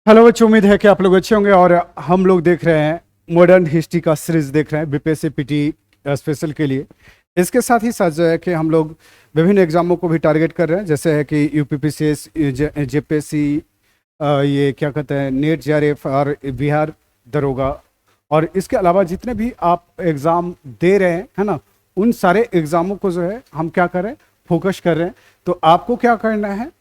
Hello बच्चों, उम्मीद है कि आप लोग अच्छे होंगे। और हम लोग देख रहे हैं मॉडर्न हिस्ट्री का सीरीज देख रहे हैं बीपीएससी पीटी स्पेशल के लिए। इसके साथ ही साथ जो है कि हम लोग विभिन्न एग्जामों को भी टारगेट कर रहे हैं, जैसे है कि यूपीपीसीएस, जेपीएससी, ये क्या कहते हैं, नेट, जेआरएफ और बिहार दरोगा। और इसके अलावा जितने भी आप एग्ज़ाम दे रहे हैं, है ना, उन सारे एग्ज़ामों को जो है हम क्या कर रहे हैं, फोकस कर रहे हैं। तो आपको क्या करना है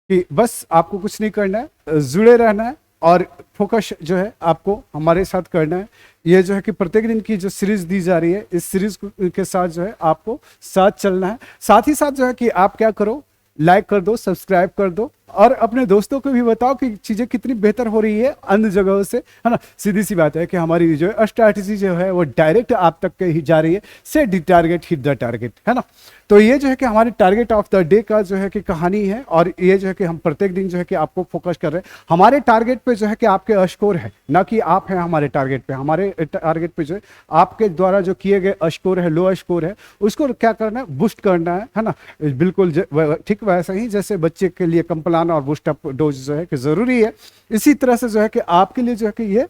कि बस आपको कुछ नहीं करना है, जुड़े रहना है और फोकस जो है आपको हमारे साथ करना है। ये जो है कि प्रत्येक दिन की जो सीरीज दी जा रही है, इस सीरीज के साथ जो है आपको साथ चलना है। साथ ही साथ जो है कि आप क्या करो, लाइक कर दो, सब्सक्राइब कर दो और अपने दोस्तों को भी बताओ कि चीज़ें कितनी बेहतर हो रही है अन्य जगहों से, है ना। सीधी सी बात है कि हमारी जो है स्ट्रैटेजी जो है वो डायरेक्ट आप तक के ही जा रही है, set the target, hit the target, है ना। तो ये जो है कि हमारे टारगेट ऑफ द डे का जो है कि कहानी है, और ये जो है कि हम प्रत्येक दिन जो है कि आपको फोकस कर रहे हैं। हमारे टारगेट पे जो है कि आपके स्कोर है, ना कि आप हैं हमारे टारगेट पे। हमारे टारगेट पे जो है आपके द्वारा जो किए गए स्कोर है, लो स्कोर है, उसको क्या करना है, बूस्ट करना है ना। बिल्कुल ठीक वैसा ही जैसे बच्चे के लिए कंप्लान और बूस्ट अप डोज जो है कि जरूरी है, इसी तरह से जो है कि आपके लिए जो है कि ये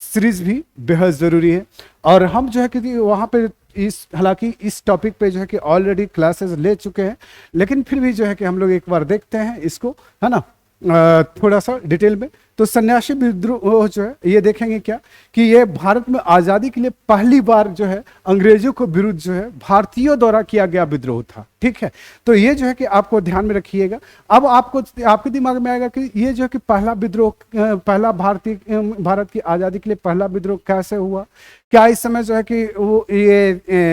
सीरीज भी बेहद जरूरी है। और हम जो है कि वहाँ पे हालांकि इस टॉपिक पे जो है कि ऑलरेडी क्लासेस ले चुके हैं, लेकिन फिर भी जो है कि हम लोग एक बार देखते हैं इसको, है ना, थोड़ा सा डिटेल में। तो सन्यासी विद्रोह जो है ये देखेंगे क्या कि ये भारत में आज़ादी के लिए पहली बार जो है अंग्रेजों के विरुद्ध जो है भारतीयों द्वारा किया गया विद्रोह था। ठीक है, तो ये जो है कि आपको ध्यान में रखिएगा। अब आपको आपके दिमाग में आएगा कि ये जो है कि पहला विद्रोह, पहला भारत की आज़ादी के लिए पहला विद्रोह कैसे हुआ। क्या इस समय जो है कि वो ये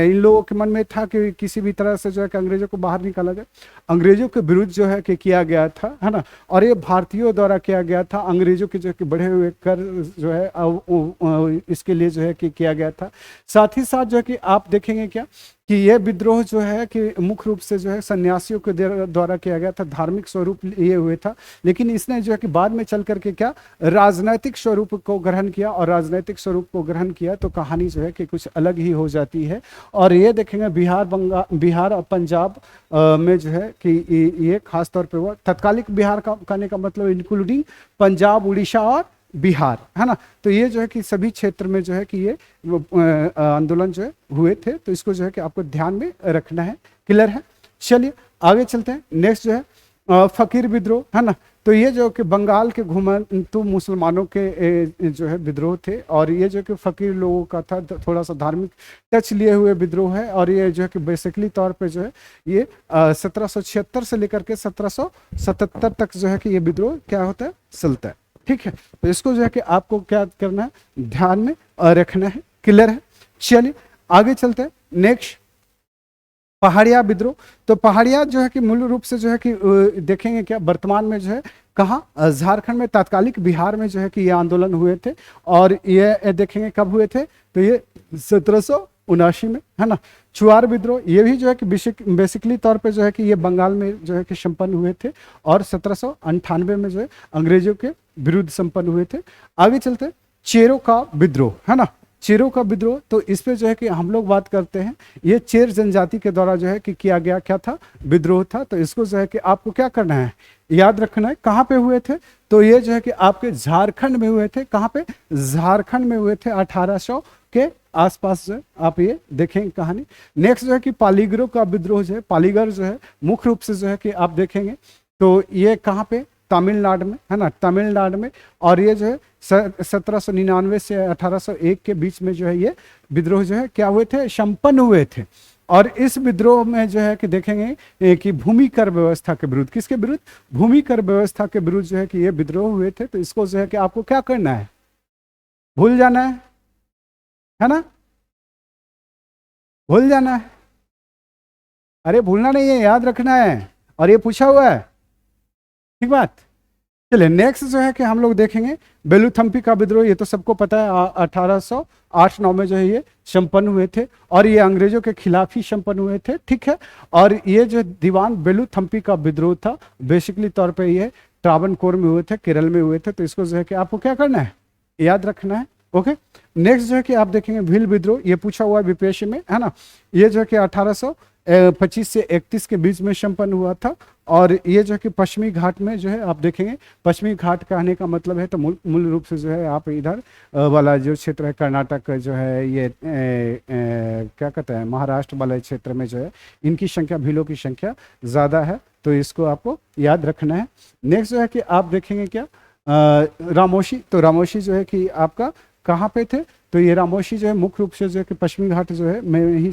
इन लोगों के मन में था कि किसी भी तरह से जो है कि अंग्रेजों को बाहर निकाला जाए। अंग्रेजों के विरुद्ध जो है कि किया गया था, है ना, और ये भारतीयों द्वारा किया गया था। अंग्रेजों के जो है कि बढ़े हुए कर जो है इसके लिए जो है कि किया गया था। साथ ही साथ जो है कि आप देखेंगे क्या कि यह विद्रोह जो है कि मुख्य रूप से जो है सन्यासियों के द्वारा किया गया था, धार्मिक स्वरूप लिए हुए था। लेकिन इसने जो है कि बाद में चल करके क्या राजनैतिक स्वरूप को ग्रहण किया, और राजनैतिक स्वरूप को ग्रहण किया तो कहानी जो है कि कुछ अलग ही हो जाती है। और ये देखेंगे बिहार और पंजाब में जो है कि ये खास तौर पे हुआ। तत्कालिक बिहार का कहने का मतलब इंक्लूडिंग पंजाब, उड़ीसा और बिहार, है ना। तो ये जो है कि सभी क्षेत्र में जो है कि ये आंदोलन जो है हुए थे। तो इसको जो है कि आपको ध्यान में रखना है। क्लियर है? चलिए आगे चलते हैं। नेक्स्ट जो है फकीर विद्रोह, है ना। तो ये जो कि बंगाल के घुमंतु मुसलमानों के जो है विद्रोह थे, और ये जो कि फकीर लोगों का था, थोड़ा सा धार्मिक टच लिए हुए विद्रोह है। और ये जो है कि बेसिकली तौर पे जो है ये 1776 से लेकर के 1777 तक जो है कि ये विद्रोह क्या होता है, चलता है। ठीक है, तो इसको जो है कि आपको क्या करना है, ध्यान में रखना है। क्लियर है? चलिए आगे चलते हैं। नेक्स्ट पहाड़िया विद्रोह। तो पहाड़िया जो है कि मूल रूप से जो है कि देखेंगे क्या, वर्तमान में जो है कहाँ, झारखंड में, तात्कालिक बिहार में जो है कि ये आंदोलन हुए थे। और ये देखेंगे कब हुए थे, तो ये 1779 में, है ना। चुआर विद्रोह, ये भी जो है कि बेसिकली तौर पे जो है कि ये बंगाल में जो है कि संपन्न हुए थे, और 1798 में जो है अंग्रेजों के विरुद्ध संपन्न हुए थे। आगे चलते, चेरों का विद्रोह, है ना। चेरों का विद्रोह, तो इस पे जो है कि हम लोग बात करते हैं, ये चेर जनजाति के द्वारा जो है कि किया गया क्या था, विद्रोह था। तो इसको जो है कि आपको क्या करना है, याद रखना है। कहाँ पे हुए थे, तो ये जो है कि आपके झारखंड में हुए थे। कहाँ पे, झारखंड में हुए थे, 1800 के आसपास जो है आप ये देखेंगे कहानी। नेक्स्ट जो है कि पालीगरों का विद्रोह जो है, पालीगर जो है मुख्य रूप से जो है कि आप देखेंगे तो ये कहाँ पे, तमिलनाडु में, है ना, तमिलनाडु में। और ये जो है 1799 से 1801 के बीच में जो है ये विद्रोह जो है क्या हुए थे, संपन्न हुए थे। और इस विद्रोह में जो है कि देखेंगे कि भूमि कर व्यवस्था के विरुद्ध, किसके विरुद्ध, भूमि कर व्यवस्था के विरुद्ध जो है कि ये विद्रोह हुए थे। तो इसको जो है कि आपको क्या करना है, भूल जाना है ना, भूल जाना है। अरे भूलना नहीं है, याद रखना है, और ये पूछा हुआ है। ठीक बात। चलिए नेक्स्ट जो है कि हम लोग देखेंगे बेलूथम्पी का विद्रोह। ये तो सबको पता है, 1808-9 में जो है ये संपन्न हुए थे, और ये अंग्रेजों के खिलाफ ही संपन्न हुए थे। ठीक है, और ये जो दीवान बेलूथम्पी का विद्रोह था, बेसिकली तौर पे ये ट्रावनकोर में हुए थे, केरल में हुए थे। तो इसको जो है कि आपको क्या करना है, याद रखना है। ओके। नेक्स्ट जो है कि आप देखेंगे भील विद्रोह, ये पूछा हुआ है बीपीएससी में, है ना। ये जो है कि 1825 से 31 के बीच में संपन्न हुआ था। और ये जो है कि पश्चिमी घाट में जो है आप देखेंगे, पश्चिमी घाट कहने का मतलब है तो मूल रूप से जो है आप इधर वाला जो क्षेत्र है कर्नाटक जो है, ये क्या कहते हैं महाराष्ट्र वाले क्षेत्र में जो है इनकी संख्या, भीलों की संख्या ज़्यादा है, तो इसको आपको याद रखना है। नेक्स्ट जो है कि आप देखेंगे क्या रामोशी, तो रामोशी जो है कि आपका कहाँ पे थे, तो ये रामोशी जो है मुख्य रूप से जो है कि पश्चिमी घाट जो है में ही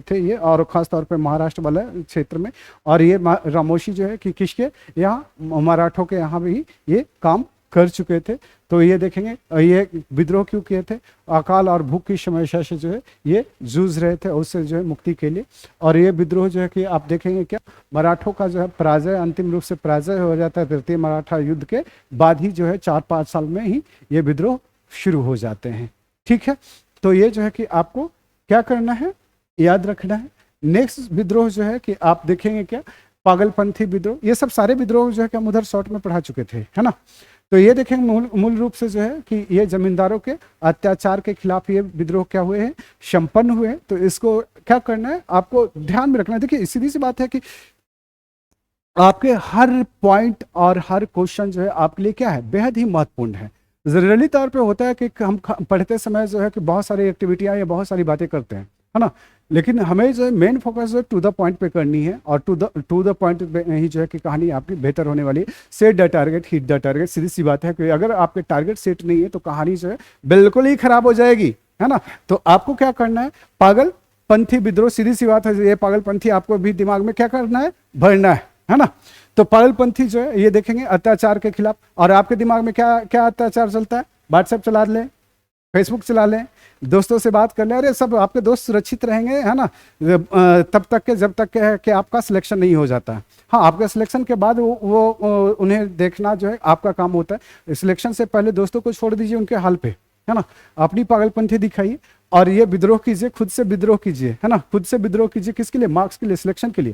थे ये, और खास तौर पे महाराष्ट्र वाला क्षेत्र में। और ये रामोशी जो है कि किसके यहाँ, मराठों के यहाँ भी ये काम कर चुके थे। तो ये देखेंगे ये विद्रोह क्यों किए थे, अकाल और भूख की समस्या से जो है ये जूझ रहे थे, उससे जो है मुक्ति के लिए। और ये विद्रोह जो है कि आप देखेंगे क्या मराठों का जो है पराजय, अंतिम रूप से पराजय हो जाता है तृतीय मराठा युद्ध के बाद ही, जो है 4-5 साल में ही ये विद्रोह शुरू हो जाते हैं। ठीक है, तो ये जो है कि आपको क्या करना है, याद रखना है। नेक्स्ट विद्रोह जो है कि आप देखेंगे क्या पागलपंथी विद्रोह, ये सब सारे विद्रोह जो है कि हम उधर शॉर्ट में पढ़ा चुके थे, है ना। तो ये देखेंगे मूल रूप से जो है कि ये जमींदारों के अत्याचार के खिलाफ ये विद्रोह क्या हुए हैं, संपन्न हुए हैं। तो इसको क्या करना है, आपको ध्यान में रखना है। देखिए सीधी सी बात है कि आपके हर पॉइंट और हर क्वेश्चन जो है आपके लिए क्या है, बेहद ही महत्वपूर्ण है। जनरली तौर पे होता है कि हम पढ़ते समय जो है कि बहुत सारी एक्टिविटियां या बहुत सारी बातें करते हैं, है ना, लेकिन हमें जो है मेन फोकस जो है टू द पॉइंट पे करनी है, और टू द पॉइंट पे ही जो है कि कहानी आपकी बेहतर होने वाली है। Set the target, hit the target. सीधी सी बात है कि अगर आपके टारगेट सेट नहीं है तो कहानी जो है बिल्कुल ही खराब हो जाएगी, है ना। तो आपको क्या करना है, पागलपंथी विद्रोह, सीधी सी बात है, ये पागलपंथी आपको भी दिमाग में क्या करना है, भरना है ना। तो पागलपंथी जो है ये देखेंगे अत्याचार के खिलाफ, और आपके दिमाग में क्या क्या अत्याचार चलता है, व्हाट्सएप चला लें, फेसबुक चला लें, दोस्तों से बात कर लें, अरे सब आपके दोस्त सुरक्षित रहेंगे, है ना, तब तक के जब तक के कि आपका सिलेक्शन नहीं हो जाता है। हाँ, आपका सिलेक्शन के बाद वो उन्हें देखना जो है आपका काम होता है। सिलेक्शन से पहले दोस्तों को छोड़ दीजिए उनके हाल पे, है ना, अपनी पागलपंथी दिखाइए और ये विद्रोह कीजिए, खुद से विद्रोह कीजिए, है ना, खुद से विद्रोह कीजिए। किसके लिए, मार्क्स के लिए, सिलेक्शन के लिए।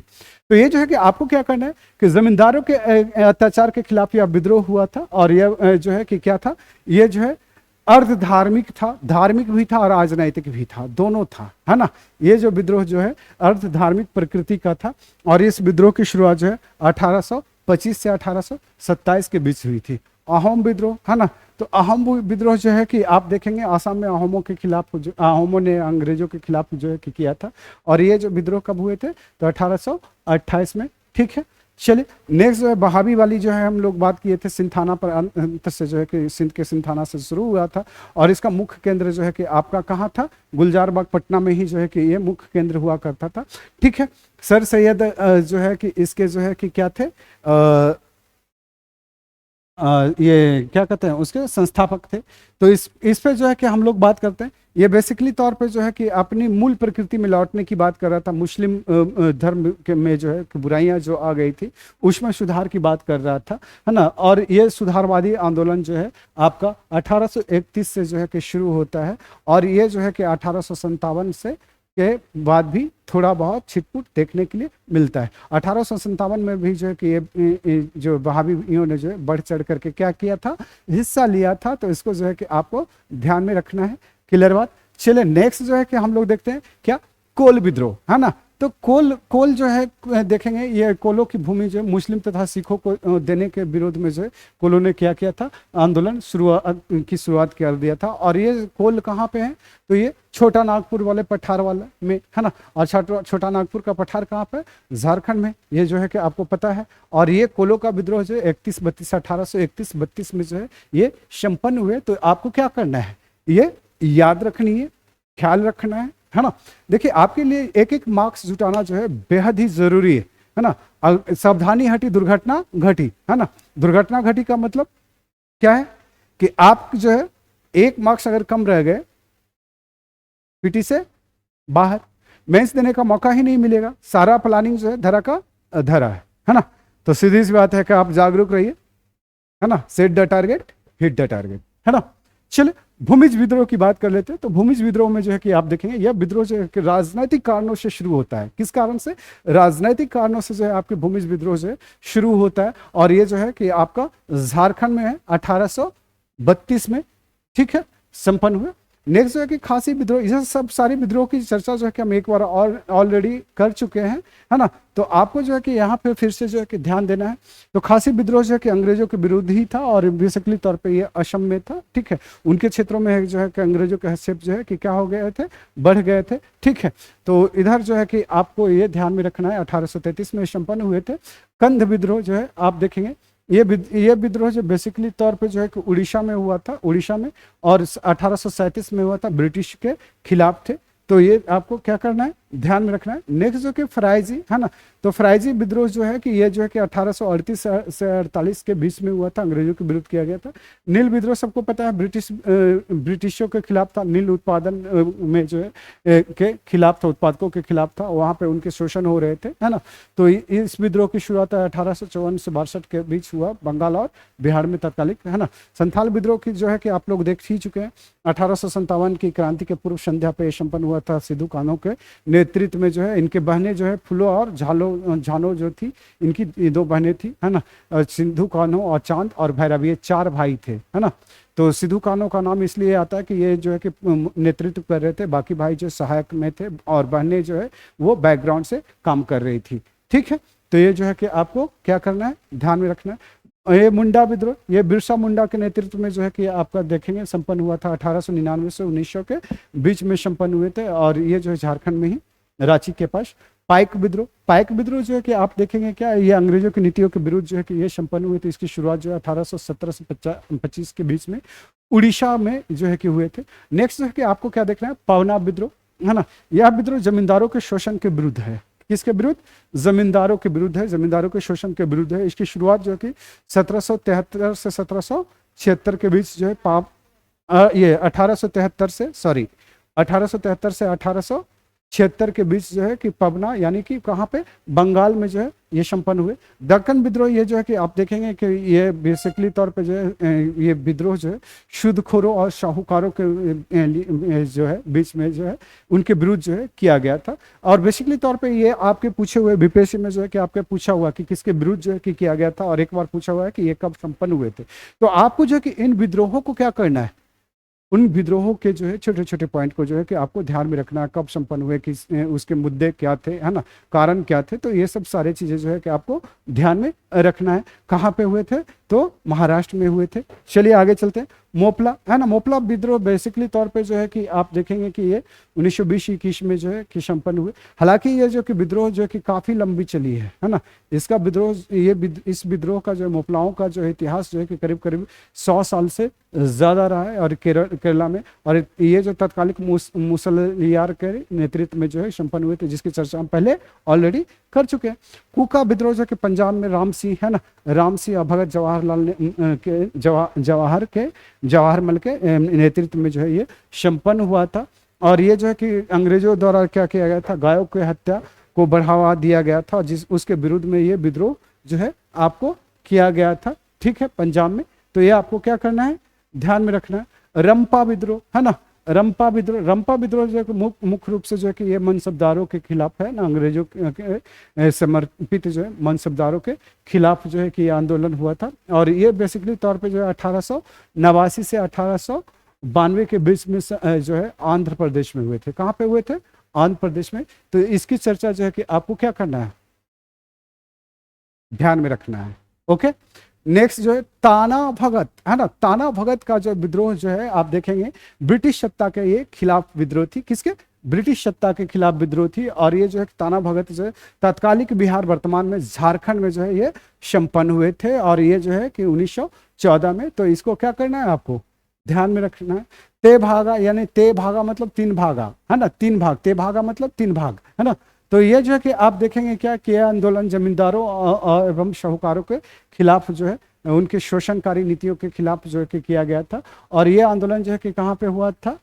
तो ये जो है कि आपको क्या करना है कि जमींदारों के अत्याचार के खिलाफ यह विद्रोह हुआ था, और यह जो है कि क्या था, ये जो है अर्ध धार्मिक था, धार्मिक भी था और राजनैतिक भी था, दोनों था, है ना। ये जो विद्रोह जो है अर्ध धार्मिक प्रकृति का था, और इस विद्रोह की शुरुआत जो है 1825 से 1827 के बीच हुई थी। अहोम विद्रोह, है ना, तो अहोम विद्रोह जो है कि आप देखेंगे आसाम में अहोमों के खिलाफ, जो अहोमों ने अंग्रेजों के खिलाफ जो है कि किया था, और ये जो विद्रोह कब हुए थे, तो 1828 में। ठीक है, चलिए नेक्स्ट जो है बहावी वाली जो है हम लोग बात किए थे, सिंथाना पर अंत से जो है कि सिंध के सिंथाना से शुरू हुआ था, और इसका मुख्य केंद्र जो है कि आपका कहाँ था, गुलजार बाग पटना में ही जो है कि ये मुख्य केंद्र हुआ करता था। ठीक है, सर सैयद जो है कि इसके जो है कि क्या थे, ये क्या कहते हैं उसके संस्थापक थे। तो इस पे जो है कि हम लोग बात करते हैं, ये बेसिकली तौर पे जो है कि अपनी मूल प्रकृति में लौटने की बात कर रहा था। मुस्लिम धर्म के में जो है कि बुराइयां जो आ गई थी उसमें सुधार की बात कर रहा था, है ना। और ये सुधारवादी आंदोलन जो है आपका 1831 से जो है कि शुरू होता है, और ये जो है कि 1857 से के बाद भी थोड़ा बहुत छिटपुट देखने के लिए मिलता है। 1857 में भी जो है कि ये जो बहावीयों ने जो है बढ़ चढ़ करके क्या किया था, हिस्सा लिया था। तो इसको जो है कि आपको ध्यान में रखना है, क्लियर बात। चलिए नेक्स्ट जो है कि हम लोग देखते हैं क्या, कोल विद्रोह, है ना। तो कोल जो है देखेंगे, ये कोलों की भूमि जो मुस्लिम तथा सिखों को देने के विरोध में जो है कोलों ने क्या किया था, आंदोलन की शुरुआत कर दिया था। और ये कोल कहाँ पे है, तो ये छोटा नागपुर वाले पठार वाला में, है ना। और छोटा नागपुर का पठार कहाँ पे, झारखंड में, ये जो है कि आपको पता है। और ये कोलों का विद्रोह जो 1831-32 में जो है ये संपन्न हुए। तो आपको क्या करना है, ये याद रखनी है, ख्याल रखना है ना। देखिए आपके लिए एक एक मार्क्स जुटाना जो है बेहद ही जरूरी है ना। सावधानी हटी दुर्घटना घटी, है ना। दुर्घटना घटी का मतलब क्या है कि आप जो है एक मार्क्स अगर कम रह गए, पीटी से बाहर, मेंस देने का मौका ही नहीं मिलेगा। सारा प्लानिंग जो है धरा का धरा है ना। तो सीधी सी बात है कि आप जागरूक रहिए, है ना। Set the target, hit the target, है ना। चलिए भूमिज विद्रोह की बात कर लेते हैं। तो भूमिज विद्रोह में जो है कि आप देखेंगे यह विद्रोह जो है कि राजनीतिक कारणों से शुरू होता है। किस कारण से, राजनीतिक कारणों से जो है आपके भूमिज विद्रोह जो है शुरू होता है। और ये जो है कि आपका झारखंड में है 1832 में, ठीक है। संपन्न हुए। नेक्स्ट जो है कि खासी विद्रोह, ये सब सारी विद्रोह की चर्चा जो है कि हम एक बार और ऑलरेडी कर चुके हैं, है ना। तो आपको जो है कि यहाँ पे फिर से जो है कि ध्यान देना है। तो खासी विद्रोह जो है कि अंग्रेजों के विरुद्ध ही था और बेसिकली तौर पे ये असम में था, ठीक है। उनके क्षेत्रों में जो है कि अंग्रेजों के हस्तक्षेप जो है कि क्या हो गए थे, बढ़ गए थे, ठीक है। तो इधर जो है कि आपको ये ध्यान में रखना है 1833 में संपन्न हुए थे। कंध विद्रोह जो है आप देखेंगे, ये विद्रोह जो बेसिकली तौर पे जो है कि उड़ीसा में हुआ था, उड़ीसा में, और 1837 में हुआ था, ब्रिटिश के खिलाफ थे। तो ये आपको क्या करना है, ध्यान में रखना है। नेक्स्ट जो कि फ्राइजी, है ना। तो फ्राइजी विद्रोह जो है कि ये जो है कि 1838 से 48 के बीच में हुआ था, अंग्रेजों के विरुद्ध किया गया था। नील विद्रोह सबको पता है, ब्रिटिशों के खिलाफ था, नील उत्पादन में जो है के खिलाफ था, उत्पादकों के खिलाफ था, वहाँ पे उनके शोषण हो रहे थे, है ना। तो इस विद्रोह की शुरुआत 1854 से 62 के बीच हुआ, बंगाल और बिहार में तत्कालिक, है ना। संथाल विद्रोह की जो है कि आप लोग देख ही चुके हैं, 1857 की क्रांति के पूर्व संध्या पे संपन्न हुआ था। सिद्धू कान्हो के नेतृत्व में जो है, इनके बहनें जो है फुलो और झानो जो थी, इनकी ये दो बहनें थी, है ना। सिद्धू कान्हो और चांद और भैरव, ये 4 भाई थे, है ना। तो सिद्धू कान्हो का नाम इसलिए आता है कि ये जो है कि नेतृत्व कर रहे थे, बाकी भाई जो सहायक में थे, और बहनें जो है वो बैकग्राउंड से काम कर रही थी, ठीक है। तो ये जो है कि आपको क्या करना है, ध्यान में रखना है। ये मुंडा विद्रोह, ये बिरसा मुंडा के नेतृत्व में जो है कि आपका देखेंगे संपन्न हुआ था, 1899 से 1900 के बीच में संपन्न हुए थे, और ये जो है झारखंड में ही, रांची के पास। पाइक विद्रोह जो है कि आप देखेंगे क्या, ये अंग्रेजों की नीतियों के विरुद्ध जो है कि ये संपन्न हुए थे। इसकी शुरुआत जो है 1817 से 25 के बीच में उड़ीसा में जो है कि हुए थे। नेक्स्ट जो है कि आपको क्या देखना है, पवना विद्रोह, है ना। यह विद्रोह जमींदारों के शोषण के विरुद्ध है। किसके विरुद्ध, जमींदारों के विरुद्ध है, जमींदारों के शोषण के विरुद्ध है। इसकी शुरुआत जो है कि 1773 से 1776 के बीच जो है ये 1873 से 1876 के बीच जो है कि पवना, यानी कि कहाँ पे, बंगाल में जो है ये संपन्न हुए। दक्कन विद्रोह, ये जो है कि आप देखेंगे कि ये बेसिकली तौर पे जो है ये विद्रोह जो है शुद्धखोरों और साहूकारों के जो है बीच में जो है उनके विरुद्ध जो है किया गया था। और बेसिकली तौर पे ये आपके पूछे हुए बीपीएससी में जो है कि आपके पूछा हुआ कि किसके विरुद्ध जो है कि किया गया था, और एक बार पूछा हुआ है कि ये कब संपन्न हुए थे। तो आपको जो है कि इन विद्रोहों को क्या करना है, उन विद्रोहों के जो है छोटे छोटे पॉइंट को जो है कि आपको ध्यान में रखना है, कब संपन्न हुए, किस उसके मुद्दे क्या थे, है ना, कारण क्या थे। तो ये सब सारे चीजें जो है कि आपको ध्यान में रखना है। कहाँ पे हुए थे, तो महाराष्ट्र में हुए थे। चलिए आगे चलते हैं। मोपला, है ना, मोपला विद्रोह बेसिकली तौर पे जो है कि आप देखेंगे कि ये 1920-21 में जो है कि संपन्न हुए। हालांकि ये जो कि विद्रोह जो है कि काफी लंबी चली है ना। इसका विद्रोह, इस विद्रोह का जो है, मोपलाओं का जो है इतिहास जो है कि करीब करीब 100 साल से ज्यादा रहा है, और केरला में। और ये जो तत्कालिक मुसलियार के नेतृत्व में जो है संपन्न हुए थे, जिसकी चर्चा हम पहले ऑलरेडी कर चुके हैं। कुका विद्रोह जो कि पंजाब में राम सिंह, है ना, राम सिंह और भगत जवाहरमल के नेतृत्व में जो है ये संपन्न हुआ था। और ये जो है कि अंग्रेजों द्वारा क्या किया गया था, गायों की हत्या को बढ़ावा दिया गया था, उसके विरुद्ध में ये विद्रोह जो है आपको किया गया था, ठीक है, पंजाब में। तो ये आपको क्या करना है, ध्यान में रखना है। रंपा विद्रोह, है ना, रंपा विद्रोह जो है मुख्य रूप से जो है कि ये मनसबदारों के खिलाफ है ना, अंग्रेजों के समर्पित जो है मनसबदारों के खिलाफ जो है कि ये आंदोलन हुआ था। और ये बेसिकली तौर पे जो है 1889 से 1892 के बीच में जो है आंध्र प्रदेश में हुए थे। कहाँ पे हुए थे, आंध्र प्रदेश में। तो इसकी चर्चा जो है कि आपको क्या करना है, ध्यान में रखना है, ओके। नेक्स्ट जो है ताना भगत, है ना, ताना भगत का जो विद्रोह जो है आप देखेंगे ब्रिटिश सत्ता के ये खिलाफ विद्रोह थी। किसके, ब्रिटिश सत्ता के खिलाफ विद्रोह थी। और ये जो है ताना भगत जो है तत्कालिक बिहार, वर्तमान में झारखंड में जो है ये संपन्न हुए थे। और ये जो है कि 1914 में। तो इसको क्या करना है, आपको ध्यान में रखना है। ते भागा, यानी ते भागा मतलब 3 भागा, है ना, 3 भाग, ते भागा मतलब 3 भाग, है ना। तो ये जो है कि आप देखेंगे क्या कि यह आंदोलन जमींदारों एवं साहूकारों के खिलाफ जो है, उनके शोषणकारी नीतियों के खिलाफ जो है कि किया गया था। और ये आंदोलन जो है कि कहाँ पे हुआ था,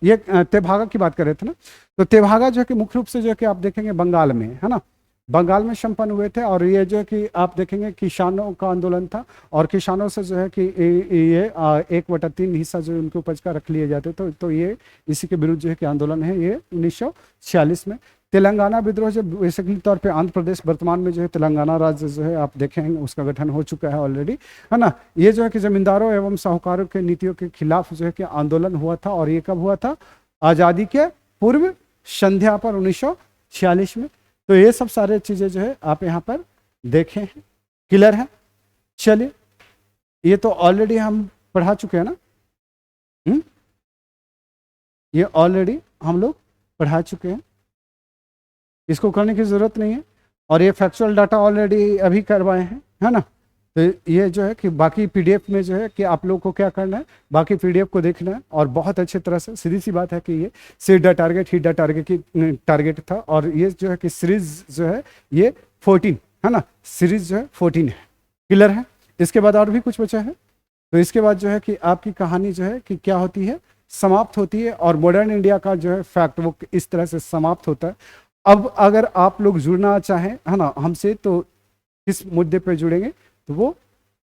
ये तेभागा की बात कर रहे थे ना। तो तेभागा जो है कि मुख्य रूप से जो है कि आप देखेंगे बंगाल में, है ना, बंगाल में संपन्न हुए थे। और ये जो है कि आप देखेंगे किसानों का आंदोलन था, और किसानों से जो है कि ये 1/3 हिस्सा जो उनके उपज का रख लिए जाते। तो ये इसी के विरुद्ध जो है कि आंदोलन है, ये 1946 में। तेलंगाना विद्रोह जो बेसिकली तौर पे आंध्र प्रदेश वर्तमान में जो है तेलंगाना राज्य जो है आप देखेंगे उसका गठन हो चुका है ऑलरेडी, है ना। ये जो है कि जमींदारों एवं साहूकारों के नीतियों के खिलाफ जो है कि आंदोलन हुआ था, और ये कब हुआ था? आज़ादी के पूर्व संध्या पर 1946 में। तो ये सब सारे चीज़ें जो है आप यहाँ पर देखें हैं, क्लियर है। चलिए, ये तो ऑलरेडी हम पढ़ा चुके हैं ना, ये ऑलरेडी हम लोग पढ़ा चुके हैं, इसको करने की ज़रूरत नहीं है। और ये फैक्चुअल डाटा ऑलरेडी अभी करवाए हैं, है ना। तो ये जो है कि बाकी पीडीएफ में जो है कि आप लोग को क्या करना है, बाकी पीडीएफ को देखना है और बहुत अच्छी तरह से, सीधी सी बात है कि ये seat the target hit the target की टारगेट था। और ये जो है कि सीरीज जो है ये 14 है ना, सीरीज जो है 14 है, क्लियर है। इसके बाद और भी कुछ बचा है, तो इसके बाद जो है कि आपकी कहानी जो है कि क्या होती है, समाप्त होती है। और मॉडर्न इंडिया का जो है फैक्ट बुक इस तरह से समाप्त होता है। अब अगर आप लोग जुड़ना चाहें, है ना, हमसे, तो किस मुद्दे पे जुड़ेंगे? तो वो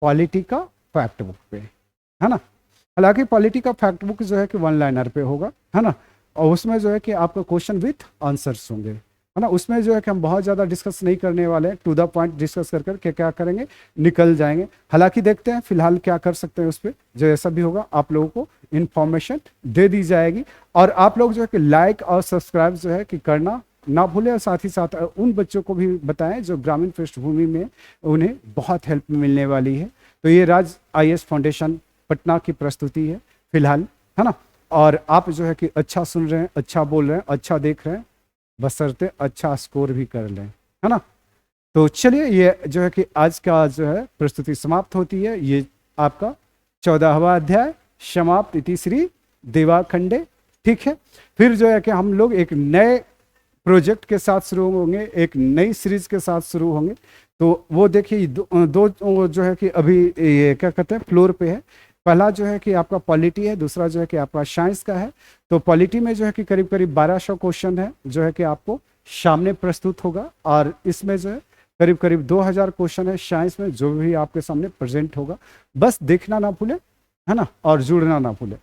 पॉलिटी का फैक्ट बुक पे, है ना। हालांकि पॉलिटी का फैक्ट बुक जो है कि 1 लाइनर पे होगा, है ना, और उसमें जो है कि आपका क्वेश्चन विथ आंसर्स होंगे, है ना। उसमें जो है कि हम बहुत ज़्यादा डिस्कस नहीं करने वाले हैं, टू द पॉइंट डिस्कस कर करके क्या करेंगे, निकल जाएंगे। हालांकि देखते हैं फिलहाल क्या कर सकते हैं उस पर, जो ऐसा भी होगा आप लोगों को इन्फॉर्मेशन दे दी जाएगी। और आप लोग जो है कि लाइक और सब्सक्राइब जो है कि करना ना भूलें, और साथ ही साथ उन बच्चों को भी बताएं जो ग्रामीण पृष्ठभूमि में उन्हें बहुत हेल्प मिलने वाली है। तो ये राज IAS फाउंडेशन पटना की प्रस्तुति है फिलहाल, है ना। और आप जो है कि अच्छा सुन रहे हैं, अच्छा बोल रहे हैं, अच्छा देख रहे हैं, बशर्ते अच्छा स्कोर भी कर लें, है ना। तो चलिए, ये जो है कि आज का जो है प्रस्तुति समाप्त होती है। ये आपका 14वां अध्याय समाप्त इति श्री देवाखंडे, ठीक है। फिर जो है कि हम लोग एक नए प्रोजेक्ट के साथ शुरू होंगे, एक नई सीरीज के साथ शुरू होंगे। तो वो देखिए दो जो है कि अभी ये क्या कहते हैं फ्लोर पे है। पहला जो है कि आपका पॉलिटी है, दूसरा जो है कि आपका साइंस का है। तो पॉलिटी में जो है कि करीब करीब 1200 क्वेश्चन है जो है कि आपको सामने प्रस्तुत होगा, और इसमें जो है करीब करीब 2000 क्वेश्चन है साइंस में, जो भी आपके सामने प्रेजेंट होगा। बस देखना ना भूलें, है ना, और जुड़ना ना भूलें।